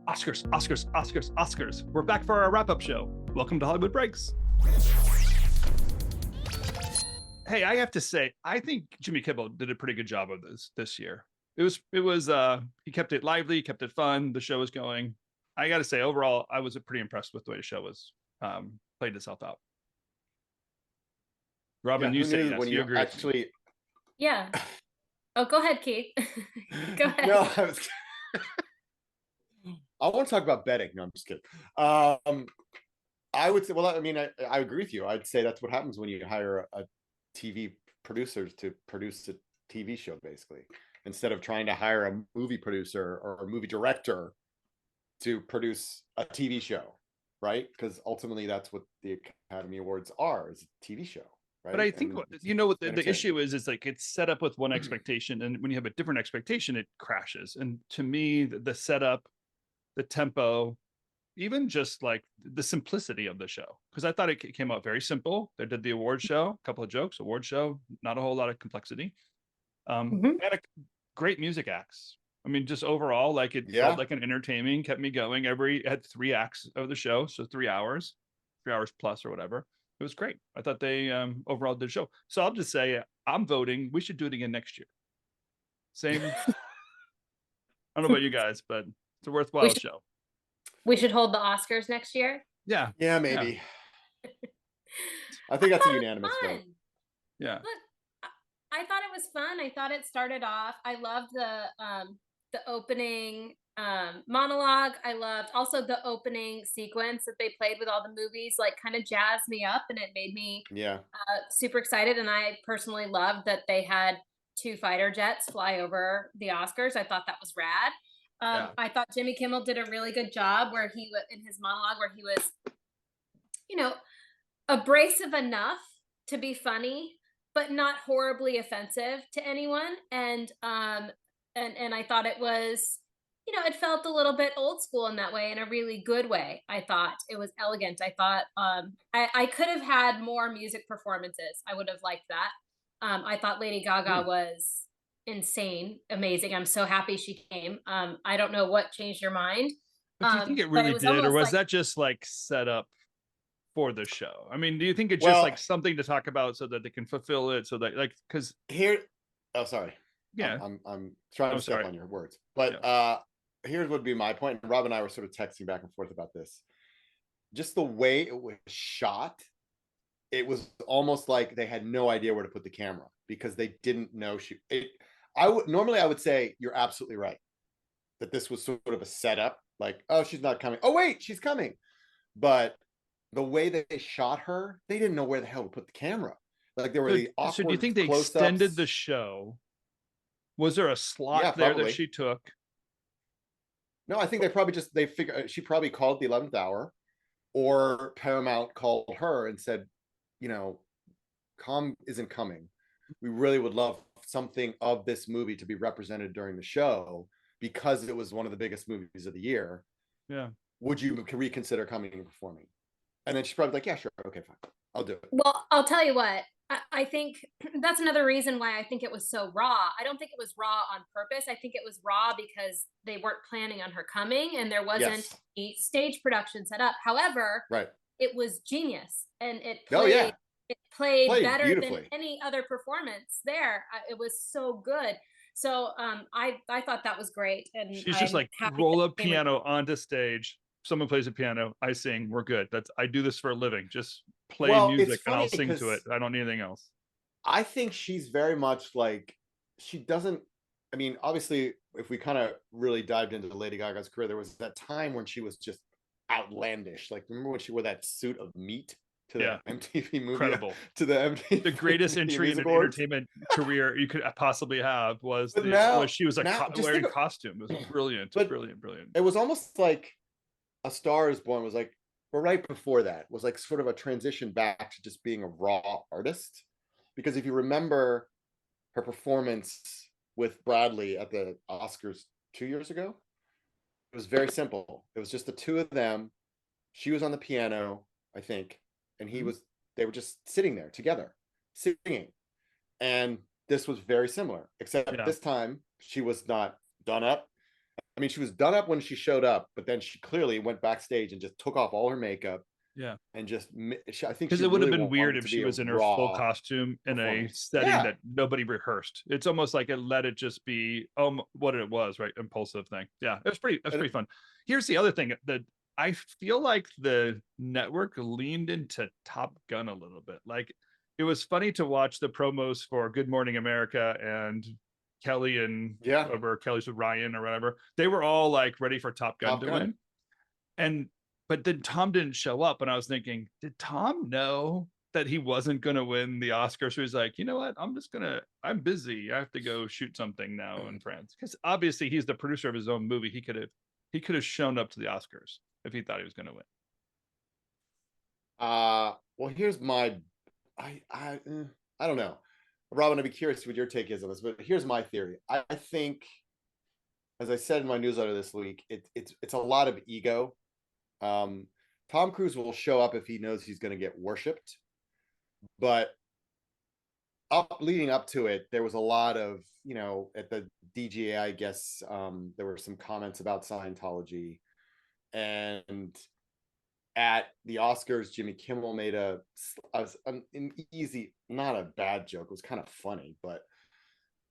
Oscars, Oscars, Oscars, Oscars. We're back for our wrap-up show. Welcome to Hollywood Breaks. Hey, I have to say, I think Jimmy Kimmel did a pretty good job of this year. It was he kept it lively, kept it fun, the show was going. I gotta say, overall, I was pretty impressed with the way the show was played itself out. Robin, Yeah, you who say knew yes, when you you agree with me. actually Yeah. Oh, go ahead, Keith. Go ahead. No, I want to talk about betting. No, I'm just kidding. I would say, well, I mean, I agree with you. I'd say that's what happens when you hire a TV producers to produce a TV show, basically, instead of trying to hire a movie producer or a movie director to produce a TV show, right? Because ultimately that's what the Academy Awards are, is a TV show. Right? But I think And what the issue is like it's set up with one expectation, and when you have a different expectation, it crashes. And to me, the setup, the tempo, even just like the simplicity of the show, because I thought it came out very simple. They did the award show, a couple of jokes, award show, not a whole lot of complexity. And a great music acts. I mean, just overall, like it felt like an entertaining, kept me going. Had 3 acts of the show, so 3 hours plus or whatever. It was great. I thought they overall did a show. So I'll just say I'm voting. We should do it again next year. Same. I don't know about you guys, but it's a worthwhile show. We should hold the Oscars next year. Yeah. Yeah, maybe. Yeah. I think that's a unanimous vote. Yeah. Look, I thought it was fun. I thought it started off. I loved the opening monologue. I loved also the opening sequence that they played with all the movies, like kind of jazzed me up, and it made me super excited. And I personally loved that they had 2 fighter jets fly over the Oscars. I thought that was rad. I thought Jimmy Kimmel did a really good job where he was in his monologue, where he was, abrasive enough to be funny, but not horribly offensive to anyone. And I thought it was, it felt a little bit old school in that way, in a really good way. I thought it was elegant. I thought I could have had more music performances. I would have liked that. I thought Lady Gaga was insane, amazing. I'm so happy she came. I don't know what changed your mind. But do you think it really did, or was that just like set up for the show? I mean, do you think it's just like something to talk about so that they can fulfill it, so that like because here? Oh, sorry. Yeah, I'm trying to step on your words, but here's would be my point. Rob and I were sort of texting back and forth about this. Just the way it was shot, it was almost like they had no idea where to put the camera because they didn't know normally I would say you're absolutely right that this was sort of a setup, like, oh, she's not coming. Oh, wait, she's coming. But the way that they shot her, they didn't know where the hell to put the camera. Like there were the awkward. So do you think they extended the show? Was there a slot there that she took? No, I think they figured she probably called the 11th hour, or Paramount called her and said, Com isn't coming. We really would love something of this movie to be represented during the show because it was one of the biggest movies of the year. Yeah. Would you reconsider coming and performing? And then she's probably like, yeah, sure. Okay, fine. I'll do it. Well, I'll tell you what. I think that's another reason why I think it was so raw. I don't think it was raw on purpose. I think it was raw because they weren't planning on her coming and there wasn't a stage production set up. However, it was genius, and it played better than any other performance there. It was so good. So I thought that was great. And she's just like roll up piano onto stage. Someone plays a piano, I sing, we're good. I do this for a living. Just play music and I'll sing to it. I don't need anything else. I think she's very much like, she doesn't, I mean, obviously, if we kind of really dived into Lady Gaga's career, there was that time when she was just outlandish. Like, remember when she wore that suit of meat to the MTV movie? Incredible. To the MTV. The greatest entry in an entertainment career you could possibly have was she was wearing costume. It was brilliant. Brilliant. It was almost like A Star Is Born was like, but right before that was like sort of a transition back to just being a raw artist. Because if you remember her performance with Bradley at the Oscars 2 years ago, it was very simple. It was just the two of them. She was on the piano, I think, and they were just sitting there together, singing. And this was very similar, except this time she was not done up I mean, she was done up when she showed up, but then she clearly went backstage and just took off all her makeup. Yeah. And just, I think because she it would have really been weird wanted if to she be a was in her full raw costume in a performance. setting Yeah. that nobody rehearsed. It's almost like it let it just be what it was, right? Impulsive thing. Yeah, that's pretty fun. Here's the other thing that I feel like the network leaned into Top Gun a little bit. Like it was funny to watch the promos for Good Morning America and Kelly and whoever Kelly's with Ryan or whatever. They were all like ready for Top Gun to win. And but then Tom didn't show up, and I was thinking, did Tom know that he wasn't going to win the Oscar? So he's like, you know what? I'm busy. I have to go shoot something now in France. Because obviously he's the producer of his own movie. He could have shown up to the Oscars if he thought he was going to win. Well, here's my, I don't know, Robin. I'd be curious what your take is on this, but here's my theory. I think, as I said in my newsletter this week, it's a lot of ego. Tom Cruise will show up if he knows he's going to get worshipped, but leading up to it, there was a lot of, at the DGA, I guess, there were some comments about Scientology, and at the Oscars, Jimmy Kimmel made an easy, not a bad joke. It was kind of funny, but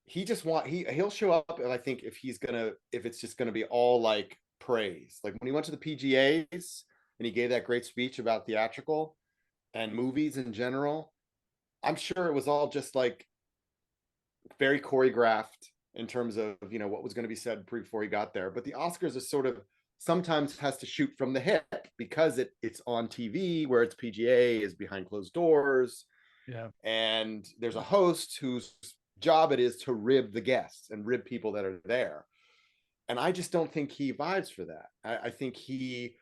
he'll show up, and I think if it's just gonna be all like praise, like when he went to the PGAs and he gave that great speech about theatrical and movies in general, I'm sure it was all just like very choreographed in terms of what was going to be said before he got there. But the Oscars is sort of sometimes has to shoot from the hip because it's on TV, where it's PGA is behind closed doors. Yeah, and there's a host whose job it is to rib the guests and rib people that are there. And I just don't think he vibes for that. I think he.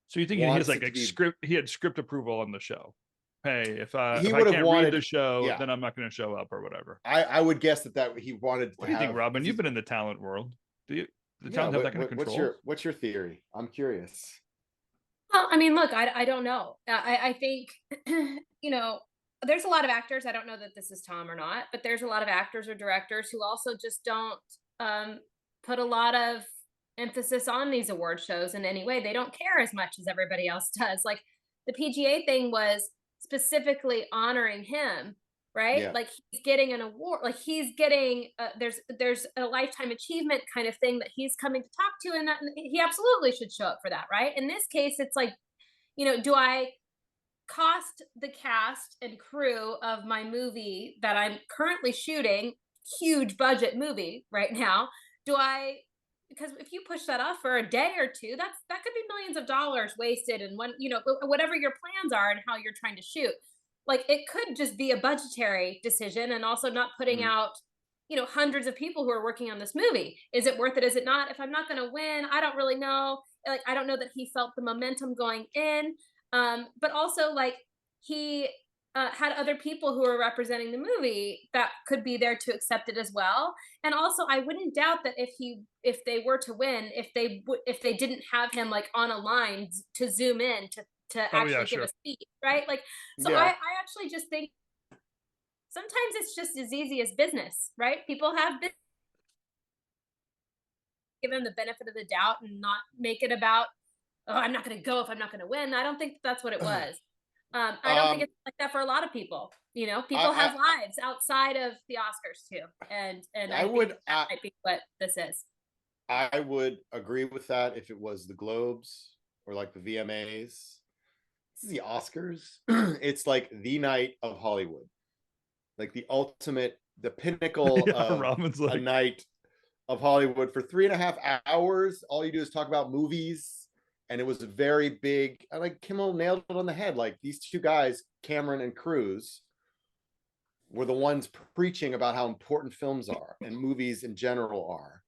So you think he has like script? He had script approval on the show. Hey, if I can't read the show, then I'm not going to show up or whatever. I would guess that he wanted. What do you think, Robin? You've been in the talent world. Do the talent have that kind of control? What's your theory? I'm curious. Well, I mean, look, I don't know. I think there's a lot of actors. I don't know that this is Tom or not, but there's a lot of actors or directors who also just don't put a lot of emphasis on these award shows in any way. They don't care as much as everybody else does. Like the PGA thing was specifically honoring him, right? Yeah. Like he's getting an award, like he's getting there's a lifetime achievement kind of thing that he's coming to talk to, and that he absolutely should show up for that, right? In this case, it's like, do I cost the cast and crew of my movie that I'm currently shooting, huge budget movie right now, because if you push that off for a day or two, that could be millions of dollars wasted, and whatever your plans are and how you're trying to shoot. Like it could just be a budgetary decision, and also not putting out, hundreds of people who are working on this movie. Is it worth it? Is it not? If I'm not going to win, I don't really know. Like, I don't know that he felt the momentum going in. But also like he had other people who were representing the movie that could be there to accept it as well. And also I wouldn't doubt that if they were to win, if they didn't have him like on a line to zoom in to actually give a speech, right? Like, so I actually just think sometimes it's just as easy as business, right? People have been given the benefit of the doubt and not make it about, oh, I'm not going to go if I'm not going to win. I don't think that's what it was. I don't think it's like that for a lot of people. People have lives outside of the Oscars too, and I think that might be what this is. I would agree with that if it was the Globes or like the VMAs. This is the Oscars. It's like the night of Hollywood, like the ultimate, the pinnacle of a night of Hollywood. For 3.5 hours, all you do is talk about movies. And it was a very big, like Kimmel nailed it on the head. Like these two guys, Cameron and Cruise, were the ones preaching about how important films are and movies in general are.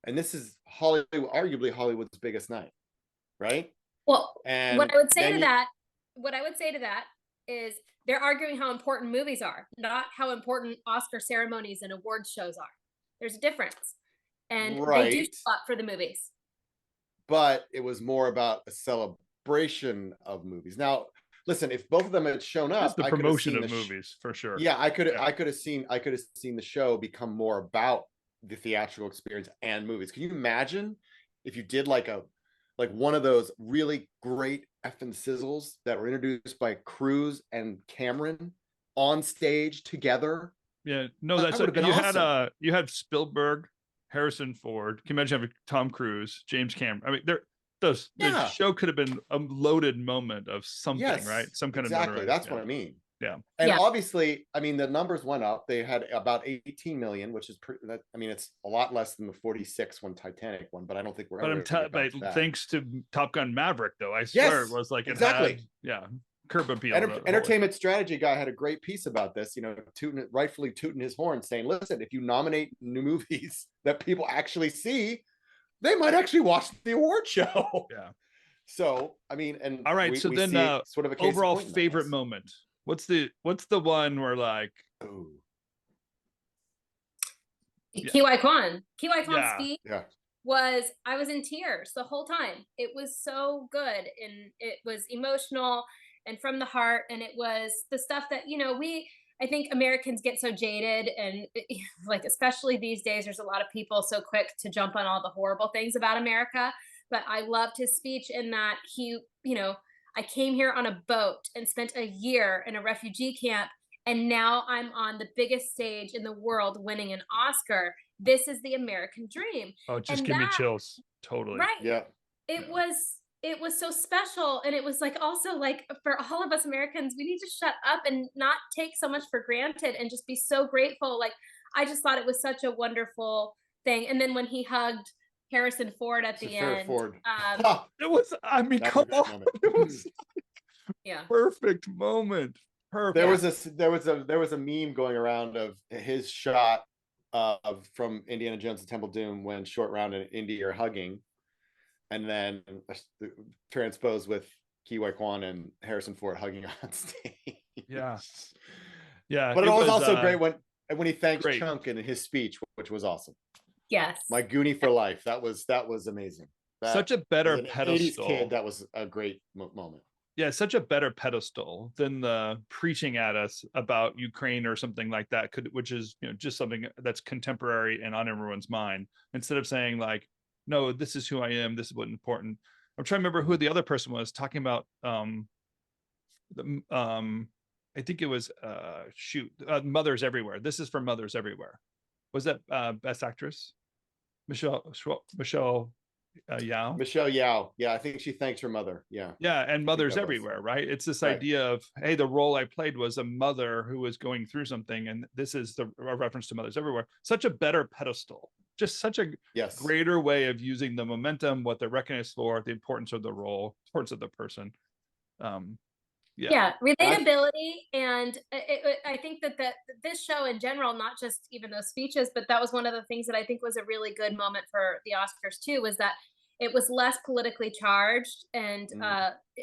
And this is Hollywood, arguably Hollywood's biggest night, right? Well, and what I would say to that is they're arguing how important movies are, not how important Oscar ceremonies and award shows are. There's a difference. And they do a lot for the movies. But it was more about a celebration of movies. Now, listen, if both of them had shown up, it's the promotion of movies for sure. Yeah, I could have seen the show become more about the theatrical experience and movies. Can you imagine if you did like one of those really great effing sizzles that were introduced by Cruise and Cameron on stage together. Yeah, no, that that's would have been awesome. You had Spielberg, Harrison Ford. Can you imagine having Tom Cruise, James Cameron? I mean, the show could have been a loaded moment of something, right? Some kind of exactly. notoriety. That's what I mean. Yeah. And obviously, I mean, the numbers went up. They had about 18 million, which is I mean, it's a lot less than the 46 one Titanic one, but I don't think we're ever but that. Thanks to Top Gun Maverick, though, I swear it was like exactly. It had, curb appeal. Entertainment strategy guy had a great piece about this, rightfully tooting his horn, saying, listen, if you nominate new movies that people actually see, they might actually watch the award show. Yeah. So, I mean, and all right. So then sort of a case overall favorite moment. What's the one where like Kiwai Kwan's speech Yeah. I was in tears the whole time. It was so good, and it was emotional and from the heart, and it was the stuff that I think Americans get so jaded, and like especially these days there's a lot of people so quick to jump on all the horrible things about America, but I loved his speech in that he, I came here on a boat and spent a year in a refugee camp, and now I'm on the biggest stage in the world winning an Oscar. This is the American dream. Oh, just give me chills. Totally. Right. Yeah. It was so special. And it was like, also like for all of us Americans, we need to shut up and not take so much for granted and just be so grateful. Like, I just thought it was such a wonderful thing. And then when he hugged Harrison Ford at the end, it was, I mean, come on. It was perfect moment. Perfect. There was a meme going around of his shot from Indiana Jones and Temple of Doom when Short Round and Indy are hugging, and then transposed with Kiwai Kwan and Harrison Ford hugging on stage. Yeah. But it was also great when he thanked Chunk in his speech, which was awesome. Yes. My Goonie for life. That was amazing. Such a better pedestal. 80s kid, that was a great moment. Yeah, such a better pedestal than the preaching at us about Ukraine or something like that, which is just something that's contemporary and on everyone's mind. Instead of saying like, no, this is who I am, this is what's important. I'm trying to remember who the other person was talking about. I think it was Mothers Everywhere. This is for Mothers Everywhere. Was that Best Actress? Michelle Yao. Michelle Yao. Yeah, I think she thanks her mother. Yeah. Yeah, and Mothers Everywhere, right? It's this idea of, hey, the role I played was a mother who was going through something, and this is a reference to Mothers Everywhere. Such a better pedestal. Just such a greater way of using the momentum, what they're recognized for, the importance of the role, importance of the person. Relatability, and I think that this show in general, not just even those speeches, but that was one of the things that I think was a really good moment for the Oscars too, was that it was less politically charged and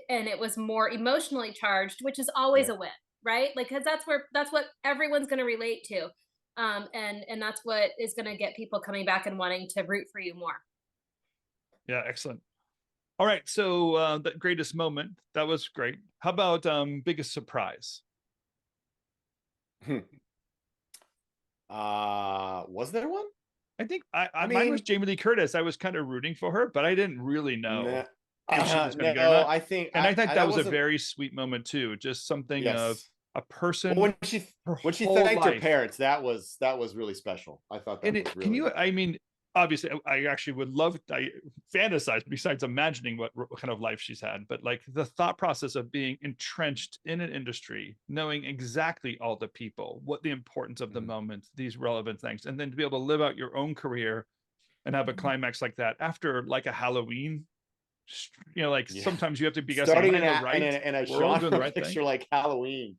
it was more emotionally charged, which is always a win, right? Like, because that's what everyone's going to relate to, and that's what is going to get people coming back and wanting to root for you more. Yeah, excellent. All right, so the greatest moment, that was great. How about biggest surprise? Was there one? I think mine was Jamie Lee Curtis. I was kind of rooting for her, but I didn't really know. I think that was a very sweet moment too. Just something of a person. Well, when she thanked her parents, that was really special. I thought that was really. Can you? I mean, obviously, I actually would love. I fantasize besides imagining what kind of life she's had, but like the thought process of being entrenched in an industry, knowing exactly all the people, what the importance of the moment, these relevant things, and then to be able to live out your own career and have a climax like that after like a Halloween. Sometimes you have to be starting in a genre picture like Halloween.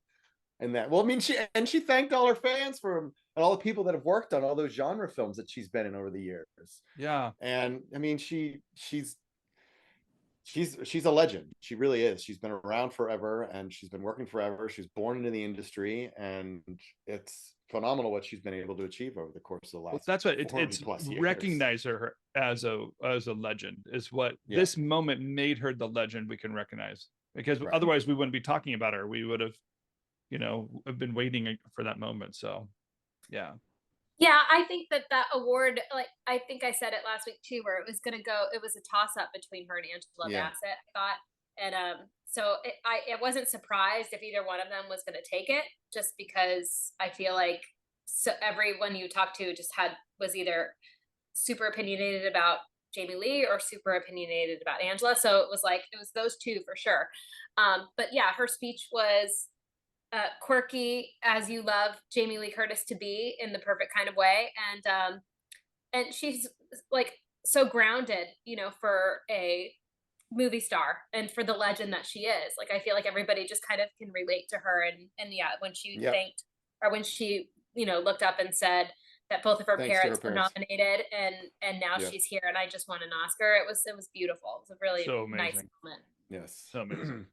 And that, well, I mean, she thanked all her fans and all the people that have worked on all those genre films that she's been in over the years. Yeah. And I mean, she's a legend. She really is. She's been around forever and she's been working forever. She's born into the industry, and it's phenomenal what she's been able to achieve over the course of the last. Well, that's what it's recognize her as a legend is what this moment made her the legend we can recognize, because otherwise we wouldn't be talking about her. We would have, have been waiting for that moment. So, yeah. Yeah, I think that that award, like, I think I said it last week too, where it was a toss up between her and Angela Yeah. Bassett, I thought. And so I wasn't surprised if either one of them was going to take it, just because I feel like so everyone you talked to just was either super opinionated about Jamie Lee or super opinionated about Angela. So it was like it was those two for sure. But yeah, her speech was quirky as you love Jamie Lee Curtis to be in the perfect kind of way, and she's like so grounded, you know, for a movie star and for the legend that she is. Like I feel like everybody just kind of can relate to her, and yeah, when she Yep. thanked or when she looked up and said that both of her Thanks to her parents were parents. nominated, and now Yep. she's here and I just won an Oscar. It was beautiful. It was a really So nice amazing. moment. Yes. So amazing.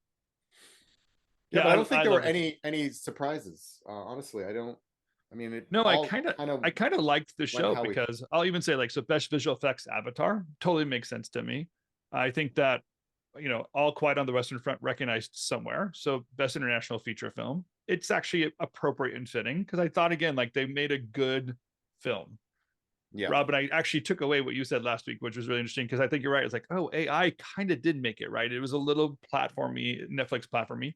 Yeah, but I don't think there were love it. any surprises. Honestly, I don't. I mean, it No, all kind of I kind of liked the went show how we. because I'll even say like, so best visual effects Avatar totally makes sense to me. I think that, All Quiet on the Western Front recognized somewhere. So best international feature film. It's actually appropriate and fitting because I thought again, like they made a good film. Yeah. Rob, and I actually took away what you said last week, which was really interesting because I think you're right. It's like, oh, AI kind of did make it, right? It was a little platformy, Netflix platformy.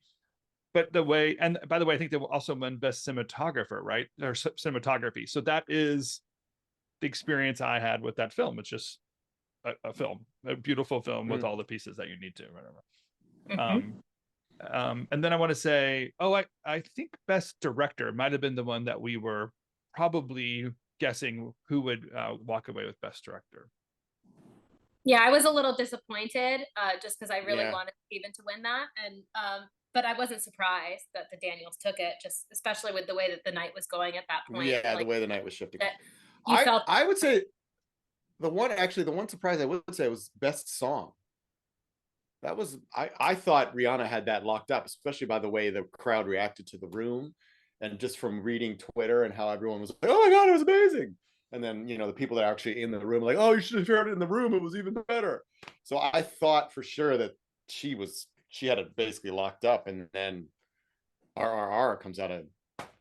But the way, and by the way, I think they will also win best cinematographer, right? Or cinematography. So that is the experience I had with that film. It's just a film, a beautiful film with all the pieces that you need to, whatever. And then I want to say, I think best director might have been the one that we were probably guessing who would walk away with best director. Yeah, I was a little disappointed just because I really wanted Steven to win that, and but I wasn't surprised that the Daniels took it, just especially with the way that the night was going at that point. Yeah, like, the way the night was shifting. You felt I would say the one surprise I would say was best song. That was I thought Rihanna had that locked up, especially by the way the crowd reacted to The Room, and just from reading Twitter and how everyone was like, "Oh my god, it was amazing!" And then the people that are actually in the room like, "Oh, you should have heard it in the room; it was even better." So I thought for sure that she had it basically locked up, and then RRR comes out of.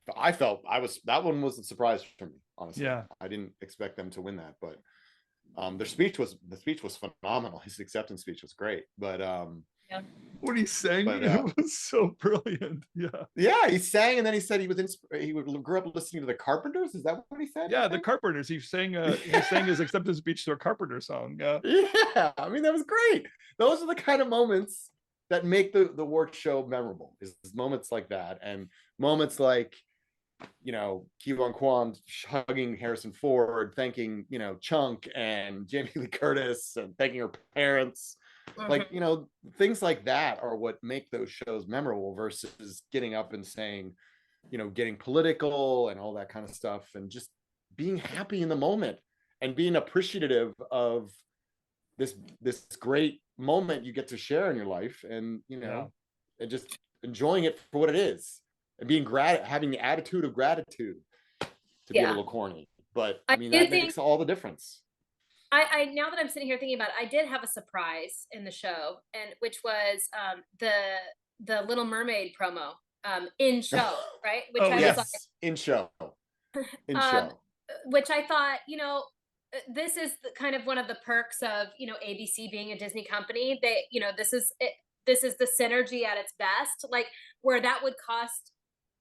That one was a surprise for me, honestly. Yeah, I didn't expect them to win that, but the speech was phenomenal. His acceptance speech was great, but what he sang, it was so brilliant. Yeah, he sang, and then he said he grew up listening to the Carpenters. Is that what he said? Yeah, the Carpenters. He sang his acceptance speech to a Carpenter song. Yeah. I mean, that was great. Those are the kind of moments that make the award show memorable. Is moments like that, and moments like Ki-Hwan Kwan hugging Harrison Ford, thanking Chunk and Jamie Lee Curtis, and thanking her parents. Like things like that are what make those shows memorable versus getting up and saying getting political and all that kind of stuff, and just being happy in the moment and being appreciative of this great moment you get to share in your life, and and just enjoying it for what it is, and being having the attitude of gratitude, to be a little corny, but I mean that makes all the difference. I now that I'm sitting here thinking about it, I did have a surprise in the show, and which was the Little Mermaid promo in show, right? Which I was like, in show, which I thought, this is kind of one of the perks of ABC being a Disney company. They, this is it. This is the synergy at its best, like where that would cost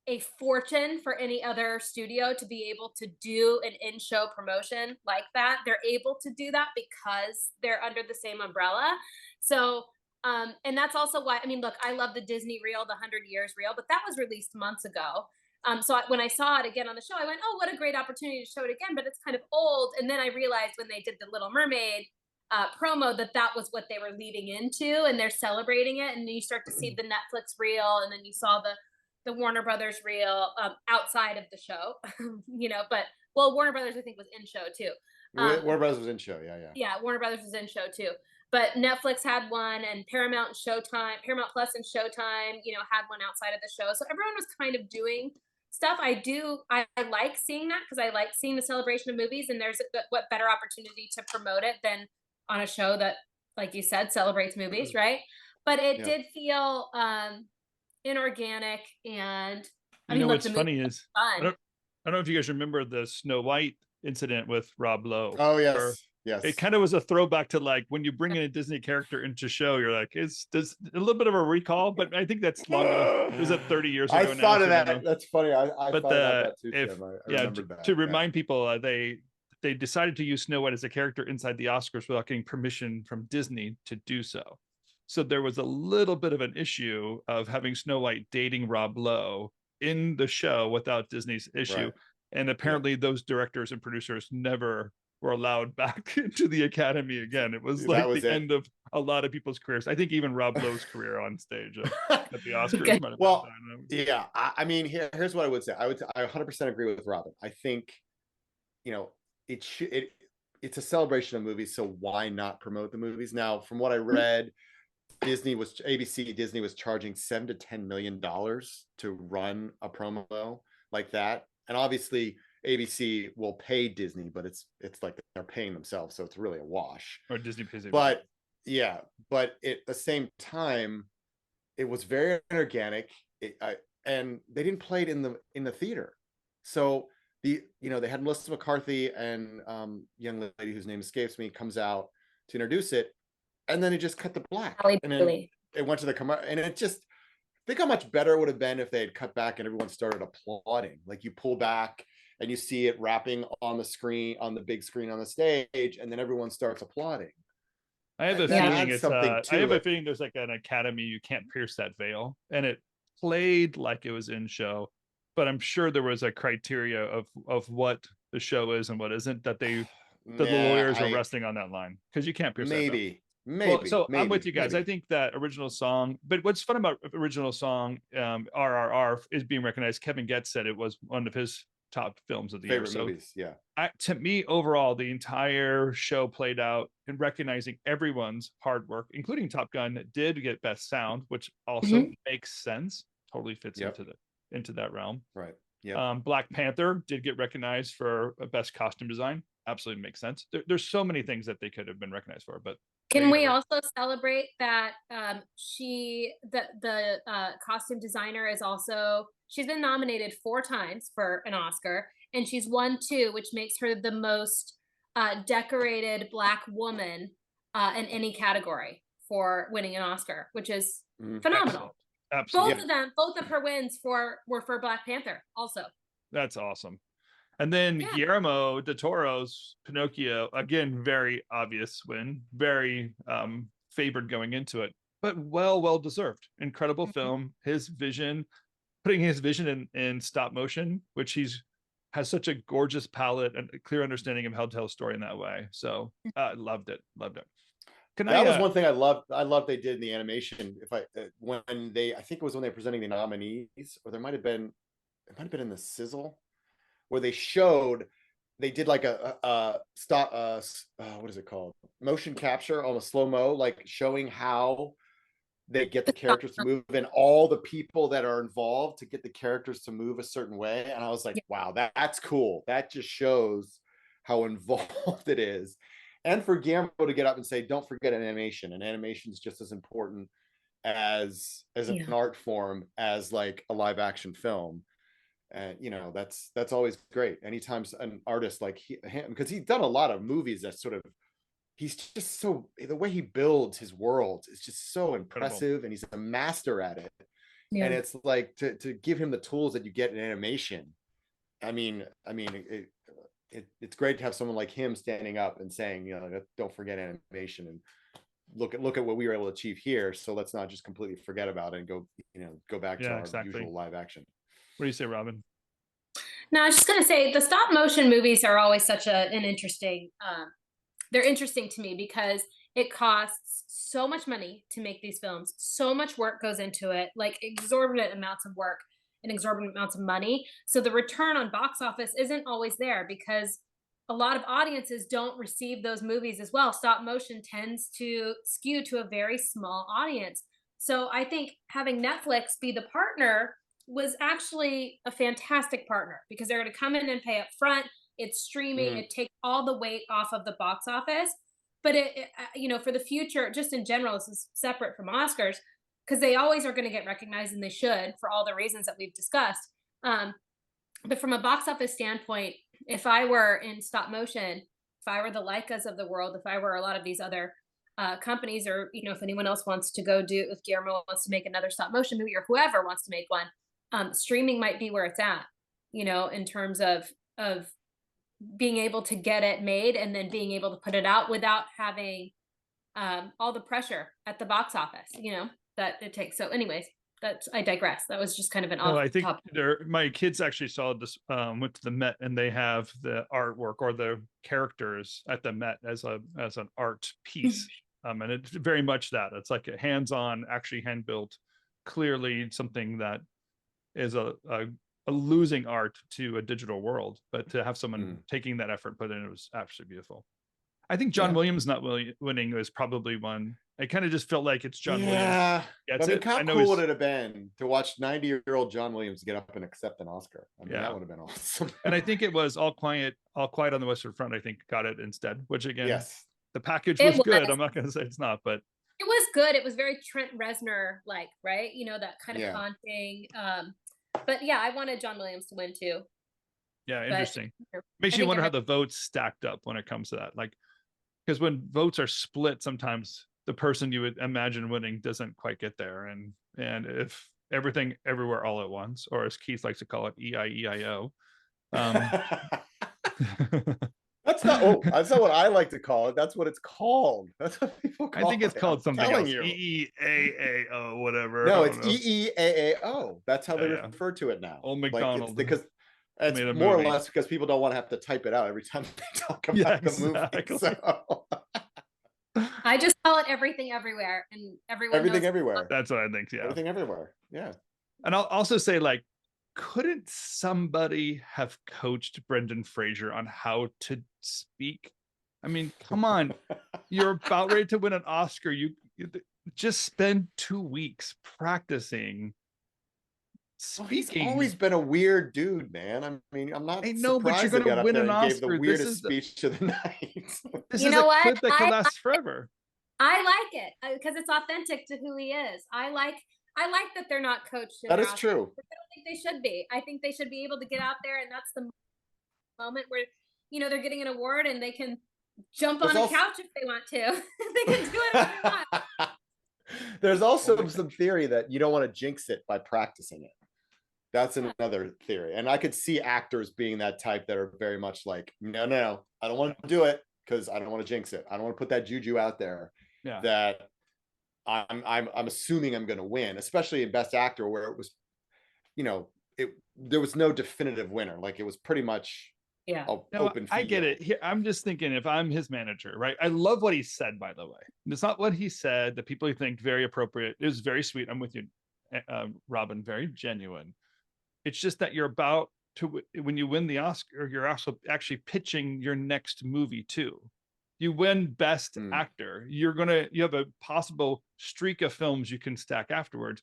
a fortune for any other studio to be able to do an in-show promotion like that. They're able to do that because they're under the same umbrella. So, and that's also why, I mean, look, I love the Disney reel, the 100 Years reel, but that was released months ago. So when I saw it again on the show, I went, oh, what a great opportunity to show it again, but it's kind of old. And then I realized when they did the Little Mermaid promo that was what they were leading into, and they're celebrating it. And then you start to see the Netflix reel, and then you saw the Warner Brothers reel outside of the show, but Warner Brothers I think was in show too. Warner Brothers was in show, yeah. Warner Brothers was in show too, but Netflix had one, and Paramount and Showtime, Paramount Plus and Showtime, had one outside of the show. So everyone was kind of doing stuff. I like seeing that because I like seeing the celebration of movies, and there's what better opportunity to promote it than on a show that, like you said, celebrates movies, right? But it did feel inorganic, and I mean, what's funny is fun. I don't know if you guys remember the Snow White incident with Rob Lowe. Oh where yes. It kind of was a throwback to like when you bring in a Disney character into show, you're like, there's a little bit of a recall, but I think that's long enough. It was 30 years ago I now. thought of So, that. That's funny. I but thought about that too, if Tim. I yeah, remembered that. to remind people, they decided to use Snow White as a character inside the Oscars without getting permission from Disney to do so. So there was a little bit of an issue of having Snow White dating Rob Lowe in the show without Disney's issue. Right. And apparently those directors and producers never were allowed back into the Academy again. It was like the end of a lot of people's careers. I think even Rob Lowe's career on stage at the Oscars might have been yeah. I mean, here's what I would say. I 100% agree with Robin. I think, it's a celebration of movies, so why not promote the movies? Now, from what I read, Disney was charging $7 to $10 million to run a promo like that, and obviously ABC will pay Disney, but it's like they're paying themselves, so it's really a wash. Or Disney pays. But at the same time, it was very organic, and they didn't play it in the theater. So they had Melissa McCarthy and young lady whose name escapes me comes out to introduce it, and then it just cut to black, and then it went to the commercial, and it just think how much better it would have been if they had cut back and everyone started applauding. Like you pull back and you see it wrapping on the screen, on the big screen on the stage, and then everyone starts applauding. I have a feeling I have a feeling there's like an Academy, you can't pierce that veil, and it played like it was in show, but I'm sure there was a criteria of what the show is and what isn't, that the lawyers are resting on that line, because you can't pierce that veil. Maybe. I'm with you guys. I think that original song, but what's fun about original song, RRR, is being recognized. Kevin Getz said it was one of his top films of the year. So movies, yeah. To me, overall, the entire show played out in recognizing everyone's hard work, including Top Gun did get best sound, which also makes sense. Totally fits into that realm. Right. Yeah. Black Panther did get recognized for best costume design. Absolutely makes sense. There's so many things that they could have been recognized for, but can we also celebrate that the costume designer is also, she's been nominated 4 times for an Oscar, and she's won 2, which makes her the most decorated Black woman in any category for winning an Oscar, which is phenomenal. Absolutely. Both of her wins were for Black Panther also. That's awesome. And then Guillermo del Toro's Pinocchio, again, very obvious win, very favored going into it, but well deserved. Incredible film. His vision, putting his vision in stop motion, which has such a gorgeous palette and a clear understanding of how to tell a story in that way. So loved it. That was one thing I loved they did in the animation. I think it was when they were presenting the nominees, or it might have been in the sizzle, where they did like a stop, what is it called? Motion capture, almost slow-mo, like showing how they get the characters to move and all the people that are involved to get the characters to move a certain way. And I was like, wow, that's cool. That just shows how involved it is. And for Guillermo to get up and say, don't forget animation. And animation is just as important as an art form as like a live action film. And that's always great. Anytime an artist like him, because he's done a lot of movies that sort of, he's just so, the way he builds his worlds is just so impressive, and he's a master at it. And it's like to give him the tools that you get in animation. I mean, it's great to have someone like him standing up and saying, don't forget animation, and look at what we were able to achieve here. So let's not just completely forget about it and go back to our usual live action. What do you say, Robin? No, I was just going to say the stop motion movies are always such an interesting, they're interesting to me because it costs so much money to make these films. So much work goes into it, like exorbitant amounts of work and exorbitant amounts of money. So the return on box office isn't always there because a lot of audiences don't receive those movies as well. Stop motion tends to skew to a very small audience. So I think having Netflix be the partner was actually a fantastic partner because they're going to come in and pay up front. It's streaming. It takes all the weight off of the box office. But it for the future, just in general, this is separate from Oscars because they always are going to get recognized, and they should for all the reasons that we've discussed. But from a box office standpoint, if I were in stop motion, if I were the Leicas of the world, if I were a lot of these other companies, or if anyone else wants to go do, if Guillermo wants to make another stop motion movie, or whoever wants to make one, streaming might be where it's at. In terms of being able to get it made and then being able to put it out without having all the pressure at the box office, that it takes. So, anyways, I digress. That was just kind of an No, off I think topic. my kids actually saw this, went to the Met, and they have the artwork or the characters at the Met as an art piece. And it's very much that. It's like a hands-on, actually hand-built, clearly something that is a losing art to a digital world. But to have someone taking that effort put in, it was absolutely beautiful. I think John Williams not winning was probably one. I kind of just felt like it's John Williams. Yeah, I mean, how cool would it have been to watch 90-year-old John Williams get up and accept an Oscar? I mean, that would have been awesome. And I think it was All Quiet on the Western Front, I think, got it instead, which again, yes, the package was good. I'm not going to say it's not, but it was good. It was very Trent Reznor like, right? That kind of haunting. But yeah, I wanted John Williams to win too. Yeah, interesting. Makes you wonder how the votes stacked up when it comes to that. Like, because when votes are split, sometimes the person you would imagine winning doesn't quite get there. And if Everything Everywhere All at Once, or as Keith likes to call it, EIEIO. That's not what I like to call it. That's what it's called. That's what people call it. I think it's called something else. You. EEAAO, whatever. No, it's EEAAO. That's how they refer to it now. Old McDonald. Because it's more or less because people don't want to have to type it out every time they talk about the movie. So. I just call it Everything Everywhere, and everything everywhere. That's what I think. Yeah, Everything Everywhere. Yeah. And I'll also say, like, couldn't somebody have coached Brendan Fraser on how to speak? I mean, come on, you're about ready to win an Oscar. You just spend 2 weeks practicing speaking. He's always been a weird dude, man. I mean, I'm not. I know, but you're going to win an Oscar. Gave the weirdest speech of the night. This is a clip that could last forever. I like it because it's authentic to who he is. I like that they're not coached. That is true. I don't think they should be. I think they should be able to get out there, and that's the moment where they're getting an award and they can jump on a couch if they want to. They can do it if they want. There's also some theory that you don't want to jinx it by practicing it. That's another theory. And I could see actors being that type that are very much like, no, I don't want to do it because I don't want to jinx it. I don't want to put that juju out there that I'm assuming I'm going to win, especially in Best Actor, where it was, there was no definitive winner. Like, it was pretty much open field. I get it. Here, I'm just thinking, if I'm his manager, right? I love what he said, by the way. It's not what he said that people think very appropriate. It was very sweet. I'm with you, Robin. Very genuine. It's just that you're about to, when you win the Oscar, you're also actually pitching your next movie too. You win Best Actor. You have a possible streak of films you can stack afterwards.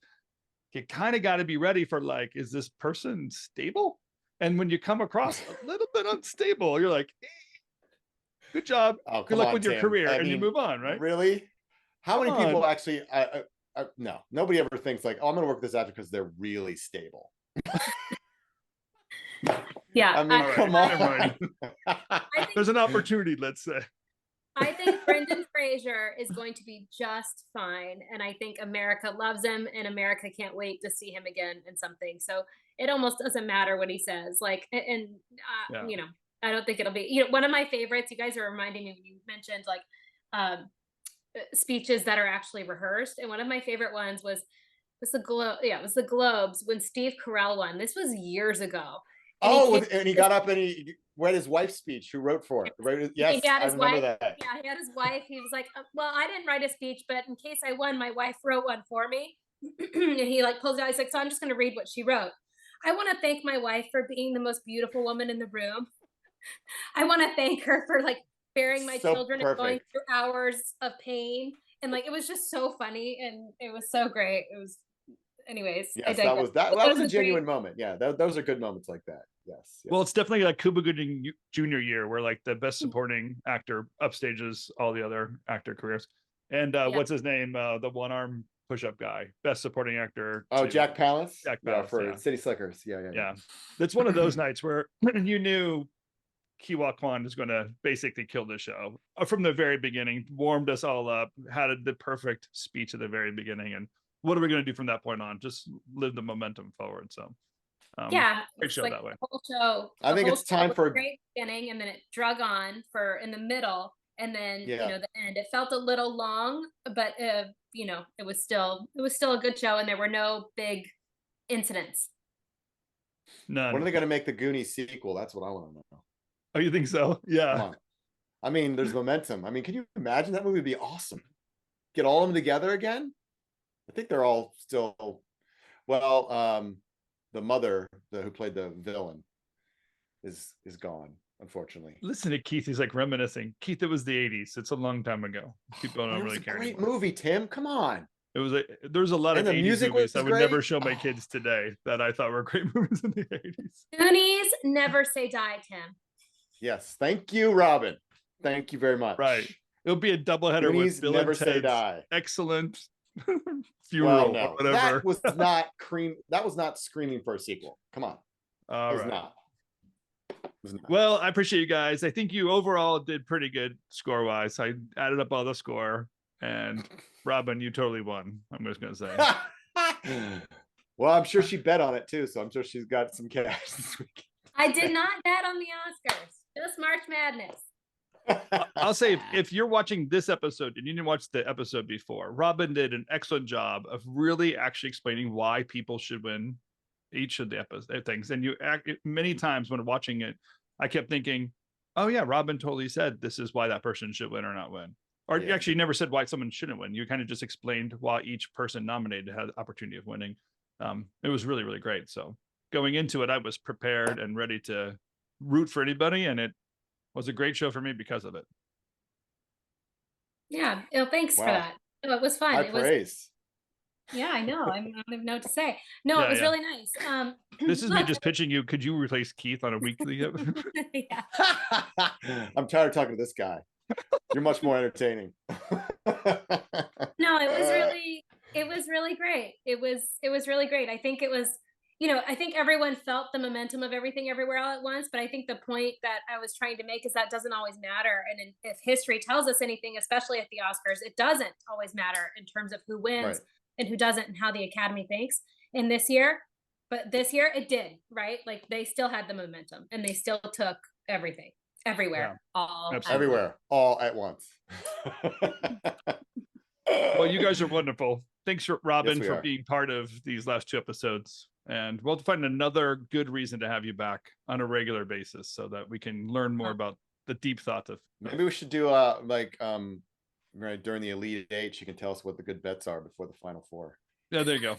You kind of got to be ready for, like, is this person stable? And when you come across a little bit unstable, you're like, good job. Good luck with your career. And you move on, right? Really? How many people actually, no, nobody ever thinks like, I'm going to work with this actor because they're really stable. Yeah. I mean, come on. There's an opportunity, let's say. I think Brendan Fraser is going to be just fine. And I think America loves him, and America can't wait to see him again in something. So it almost doesn't matter what he says. Like, I don't think it'll be, one of my favorites, you guys are reminding me when you mentioned like speeches that are actually rehearsed. And one of my favorite ones was the Globes when Steve Carell won. This was years ago. And he got up and he read his wife's speech, who wrote for it. Yes, I remember that. Yeah, he had his wife. He was like, well, I didn't write a speech, but in case I won, my wife wrote one for me. And he like pulls it out. He's like, so I'm just going to read what she wrote. I want to thank my wife for being the most beautiful woman in the room. I want to thank her for like bearing my children and going through hours of pain. And like, it was just so funny. And it was so great. It was, anyways. Yes, that was a genuine moment. Yeah, those are good moments like that. Yes. Well, it's definitely like Cuba Gooding Jr. year, where like the best supporting actor upstages all the other actor careers. And what's his name? The one-arm push-up guy, best supporting actor. Oh, Jack Palance. Jack Yeah, Palance, for yeah. City Slickers. Yeah. Yeah, that's one of those nights where you knew Kiwa Kwan is going to basically kill the show from the very beginning. Warmed us all up, had the perfect speech at the very beginning, and what are we going to do from that point on? Just live the momentum forward. So yeah, great show like that way. the whole show. I think it's time for a great beginning, and then it drug on for in the middle, and then Yeah. the end. It felt a little long, but it was still a good show, and there were no big incidents. None. When are they going to make the Goonies sequel? That's what I want to know. Oh, you think so? Yeah. Come on. I mean, there's momentum. I mean, can you imagine that movie would be awesome? Get all of them together again? I think they're all still, well, the mother who played the villain is gone, unfortunately. Listen to Keith. He's like reminiscing. Keith, it was the 80s. It's a long time ago. People don't really care. Great anymore. movie, Tim. Come on. It was there's a lot And of the 80s music movies was I would great. never show my kids today that I thought were great movies in the 80s. Goonies never say die, Tim. Yes. Thank you, Robin. Thank you very much. Right. It'll be a doubleheader Goonies with Bill never and say Ted's die. excellent funeral Well, or whatever. That was not screaming for a sequel. Come on. All It was right. not. It was not. Well, I appreciate you guys. I think you overall did pretty good score-wise. I added up all the score, and Robin, you totally won. I'm just gonna say. Well, I'm sure she bet on it too, so I'm sure she's got some cash this week. I did not bet on the Oscars. Just March Madness. I'll say if you're watching this episode and you didn't watch the episode before, Robin did an excellent job of really actually explaining why people should win each of the episode things. And many times when watching it, I kept thinking, oh yeah, Robin totally said this is why that person should win or not win. Or you actually never said why someone shouldn't win. You kind of just explained why each person nominated had the opportunity of winning. It was really, really great. So going into it, I was prepared and ready to root for anybody, and it was a great show for me because of it. Yeah. Thanks for Wow. that. No, it was fun. High It was. praise. Yeah, I know. I don't even know what to say. No, it was really nice. This is me look, just pitching you. Could you replace Keith on a weekly? yeah. I'm tired of talking to this guy. You're much more entertaining. No, it was really great. It was really great. I think it was, I think everyone felt the momentum of everything everywhere all at once. But I think the point that I was trying to make is that doesn't always matter. And if history tells us anything, especially at the Oscars, it doesn't always matter in terms of who wins and who doesn't and how the Academy thinks in this year. But this year it did, right? Like they still had the momentum and they still took everything everywhere, all everywhere, all at once. Well, you guys are wonderful. Thanks, Robin, Yes, for being part of these last two episodes. And we'll find another good reason to have you back on a regular basis so that we can learn more about the deep thoughts of. Maybe we should do right during the Elite Eight, you can tell us what the good bets are before the Final Four. Yeah, there you go.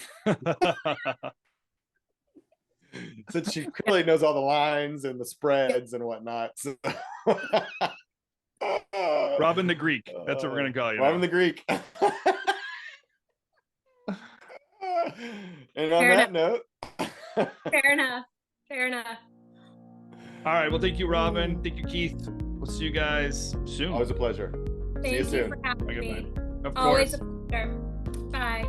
Since she clearly knows all the lines and the spreads and whatnot. So. Robin the Greek. That's what we're gonna call you. Robin the Greek. And on that note. Fair enough. All right. Well, thank you, Robin. Thank you, Keith. We'll see you guys soon. Always a pleasure. Thank See you soon. for having me. Of Always course. a pleasure. Bye.